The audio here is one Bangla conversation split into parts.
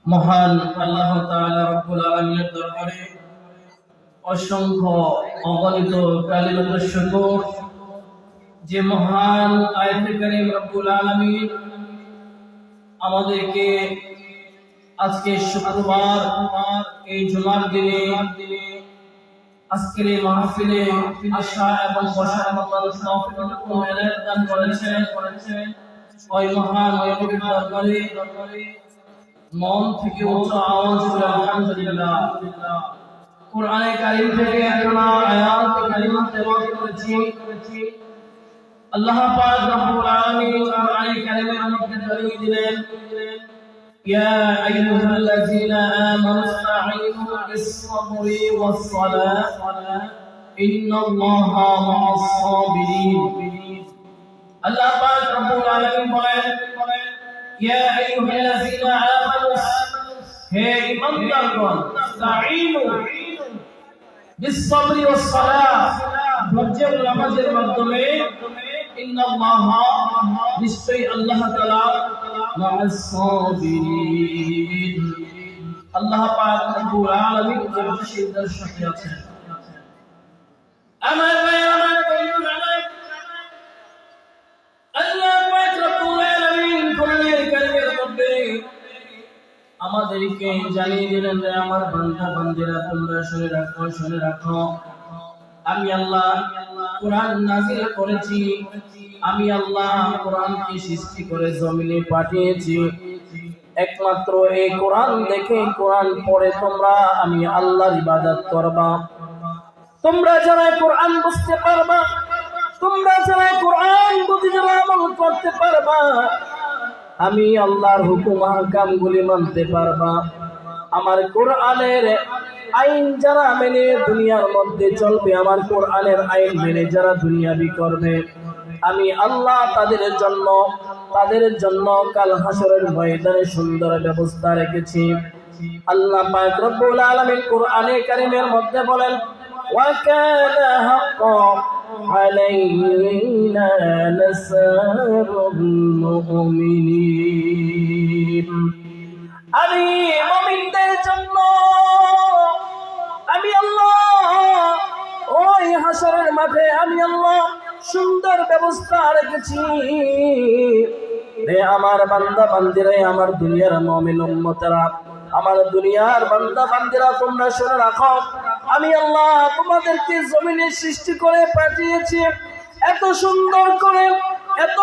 মহান আল্লাহ তাআলা রব্বুল আলামিনের দরবারে অসংখ্য অগণিত কালিমাতুর শুকর যে মহান আয়াতে কারীম রব্বুল আলামিন আমাদেরকে আজকে শুক্রবার এই জুমার দিনে আজকের এই মাহফিলে আসা এবং বসার মতো তৌফিক দান করেছেন ওই মহান ওই নবীর দরবারে মন থেকে উচ্চ আওয়াজ করে আলহামদুলিল্লাহ। কোরআনে কারীম থেকে একটা আয়াত কারিমা তেলাওয়াত করেছি। আল্লাহ পাক রব্বুল আলামিন কোরআনে কারীমের মধ্যে জানিয়ে দিলেন, ইয়া আইয়ুহাল্লাযীনা আমানু ইসতাঈনু বিস-সাবরি ওয়াস-সালাহ ইন্নাল্লাহা মা'আস-সাবিরিন। আল্লাহ পাক রব্বুল আলামিন বলেন, ইয়া আইয়ুহাল্লাযীনা আমানু, হে ঈমানদারগণ, ইসতাঈনু বিস-সাবরি ওয়াস-সালাহ, ধৈর্য ও নামাজের মাধ্যমে, ইন্নাল্লাহা, নিশ্চয়ই আল্লাহ তাআলা, মা'আস-সাবিরিন, আল্লাহ পাক রব্বুল আলামিন ধৈর্যশীলদের সাথে আছেন। আমার ভাই, আমার বন্ধু, আল্লাহ পাক রব্বুল আলামিন কোরআনের কারীমের মধ্যে আমাদেরকে জানিয়ে দিলেন যে আমার বান্দা বান্দিরা তোমরা শুনে রাখো, আমি আল্লাহ কোরআন নাযিল করেছি, আমি আল্লাহ কোরআনকে সৃষ্টি করে জমিনে পাঠিয়েছি। একমাত্র এই কোরআন দেখে, কোরআন পড়ে তোমরা আমি আল্লাহর ইবাদত করবা। তোমরা যারা কোরআন বুঝতে পারবা, তোমরা যারা কোরআন বুঝে যারা আমল করতে পারবা, আমি আল্লাহর হুকুম আহকাম গুলি মানতে পারবা, আমার কোরআনের আইন যারা মেনে দুনিয়ার মধ্যে চলবে, আমার কোরআনের আইন মেনে যারা দুনিয়াবি করবে, আমি আল্লাহ তাদের জন্য কাল হাসরের ময়দানে সুন্দর ব্যবস্থা রেখেছি। আল্লাহ পাক রব্বুল আলামিন কোরআনে কারীমের মধ্যে বলেন, ওয়া কানা হাক্কান আলাইনা নাসরুল মুমিনিন। আমি মুমিনদের জন্য আমি আল্লাহ ওই হাসরের মাঠে আমি আল্লাহ সুন্দর ব্যবস্থা রেখেছি। রে আমার বান্দা বান্দিরা, আমার দুনিয়ার মুমিন উম্মতেরা, আমার দুনিয়ার বান্দা বান্দিরা, তোমরা শুনে রাখো, আমি আল্লাহ তোমাদেরকে জমিনে সৃষ্টি করে পাঠিয়েছি। এত সুন্দর করে, এত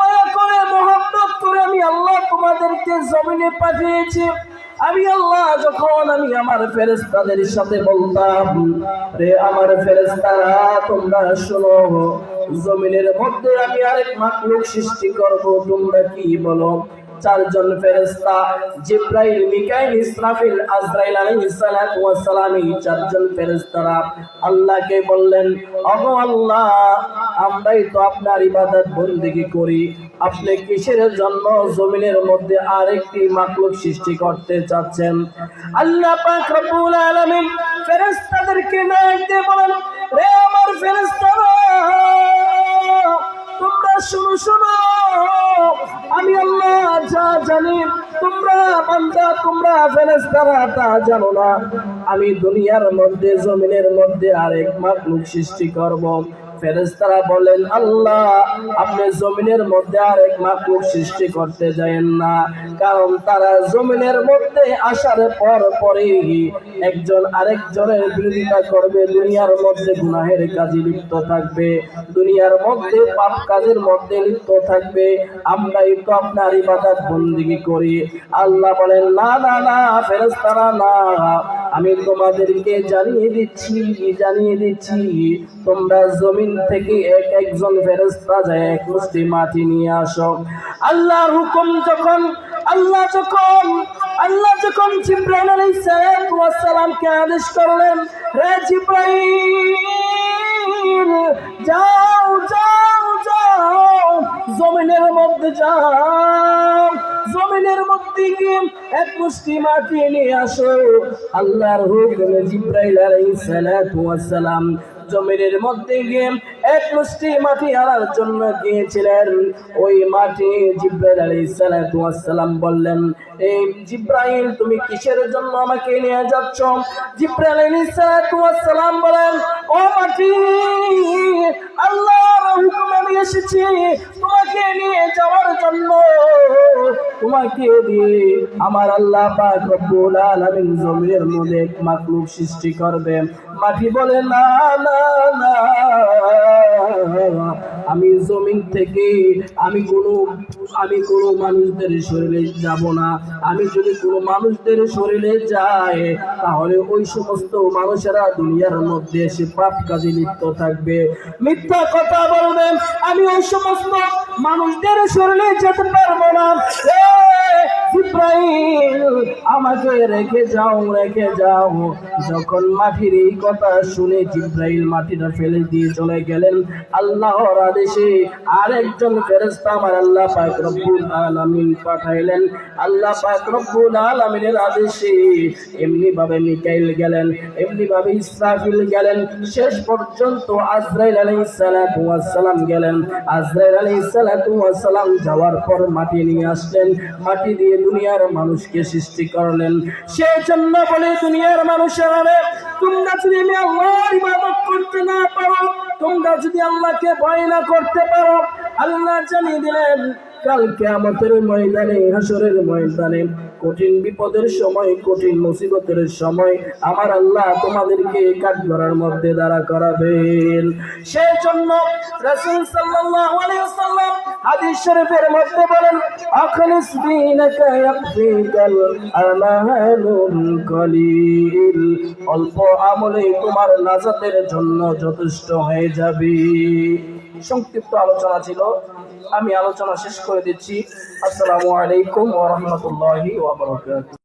মায়া করে, মহব্বত করে আমি আল্লাহ তোমাদেরকে জমিনে পাঠিয়েছি। আমি আল্লাহ যখন আমি আমার ফেরেশতাদের সাথে বলতাম, রে আমার ফেরেশতারা তোমরা শোনো, জমিনের মধ্যে আমি আরেক মাখলুক সৃষ্টি করব, তোমরা কি বলো? চারজন ফেরেশতা, জিবরাইল, মিকাইল, ইসরাফিল, আজরাইল আলাইহিস সালাতু ওয়াস সালাম, এই চারজন ফেরেশতারা আল্লাহকে বললেন, ওগো আল্লাহ, আমরাই তো আপনার ইবাদত বندگی করি, আপনি কিসের জন্য জমিনের মধ্যে আরেকটি মাখলুক সৃষ্টি করতে চাচ্ছেন? আল্লাহ পাক রব্বুল আলামিন ফেরেশতাদেরকে ডাক দিয়ে বলেন, রে আমার ফেরেশতারা, তোমরা শুনো, আমি আল্লাহ যা জানি তোমরা বান্দা, তোমরা ফেরেশতারা তা জানো না। আমি দুনিয়ার মধ্যে জমিনের মধ্যে আরেক মাখলুক সৃষ্টি করব। ফেরেশতারা বলেন, আল্লাহ আপনি জমিনের মধ্যে আরেক মাখলুক সৃষ্টি করতে যায়েন না, কারণ তারা জমিনের মধ্যে আসার পরেই একজন আরেকজনের বিরোধিতা করবে, দুনিয়ার মধ্যে গুনাহের কাজে লিপ্ত থাকবে, দুনিয়ার মধ্যে পাপ কাজের মধ্যে লিপ্ত থাকবে। আমরাই তো আপনার ইবাদত বندگی করি। আল্লাহ বলেন, না না না ফেরেশতারা, না, আমি তোমাদেরকে জানিয়ে দিচ্ছি, তোমরা জমিন থেকে একজন ফেরেশতা যায় এক মুষ্টি মাটি নিয়ে আসো। আল্লাহর হুকুম যখন আল্লাহ যখন জিবরাইল আলাইহিস সালামকে আদেশ করলেন, হে জিবরাইল, যাও জমিনের মধ্যে যাও, জমিনের মধ্যে গিয়ে এক মুষ্টি মাটি নিয়ে আসো। আল্লাহর হুকুমে জিবরাইল আলাইহিস সালাম জমিনের মধ্যে গিয়ে এক মুষ্টি মাটি আনার জন্য গিয়েছিলেন। ওই মাটি জিব্রাইল আলাইহিস সালাতু ওয়াস সালাম বললেন, এই জিব্রাইল তুমি কিসের জন্য আমাকে নিয়ে যাচ্ছ? জিব্রাইল আলাইহিস সালাতু ওয়াস সালাম বলেন, ও মাটি, আল্লাহর হুকুমে আমি এসেছি তোমাকে নিয়ে যাওয়ার জন্য। তোমাকে দিয়ে আমার আল্লাহ পাক রব্বুল আলামিন জমিনের মধ্যে এক মাখলুক সৃষ্টি করবে। মাটি বলে, না না না, আমি জমিন থেকে আমি কোনো মানুষদের শরীরে যাব না। আমি যদি কোনো মানুষদের শরীরে যাই তাহলে ওই সমস্ত মানুষেরা দুনিয়ার মধ্যে এসে পাপ কাজে লিপ্ত থাকবে, মিথ্যা কথা বলবে। আমি ওই সমস্ত মানুষদের শরীরে যেতে পারবো না। জিব্রাইল আমাকে রেখে যাও, রেখে যাও। যখন মাটির এই কথা শুনে জিব্রাইল মাটিটা ফেলে দিয়ে চলে গেলেন। আল্লাহর আদেশে আরেকজন ফেরেশতা আমার আল্লাহ পাক রব্বুল আলামিন পাঠাইলেন। আল্লাহ পাক রব্বুল আলামিনের আদেশে এমনি ভাবে মিকাইল গেলেন, এমনি ভাবে ইসরাফিল গেলেন, শেষ পর্যন্ত আজরাইল আলাইহিস সালাতু ওয়াস সালাম গেলেন। আজরাইল আলাইহিস সালাতু ওয়াস সালাম যাওয়ার পর মাটি নিয়ে আসলেন, মাটি দিয়ে দুনিয়ার মানুষকে সৃষ্টি করলেন। সেই জন্য বলে দুনিয়ার মানুষেরা, তোমরা যদি আল্লাহর ইবাদত করতে না পারো, তোমরা যদি আল্লাহকে ভয় না করতে পারো, আল্লাহ জানিয়ে দিলেন কাল কিয়ামতের ময়দানে, হাসরের ময়দানে, কঠিন বিপদের সময়, কঠিন মুসিবতের সময় আমার আল্লাহ তোমাদেরকে কাঠগড়ার মধ্যে দাঁড়া করাবেন। সেই জন্য রাসূল সাল্লাল্লাহু আলাইহি ওয়াসাল্লাম হাদিস শরীফের মধ্যে বলেন, আখলিস দীনাকা ইয়াকফিকাল আমালুল কলিল, অল্প আমলে তোমার নাজাতের জন্য যথেষ্ট হয়ে যাবে। সংক্ষিপ্ত আলোচনা ছিল, আমি আলোচনা শেষ করে দিচ্ছি। আসসালামু আলাইকুম ওয়া রাহমাতুল্লাহি ওয়া বারাকাতুহু।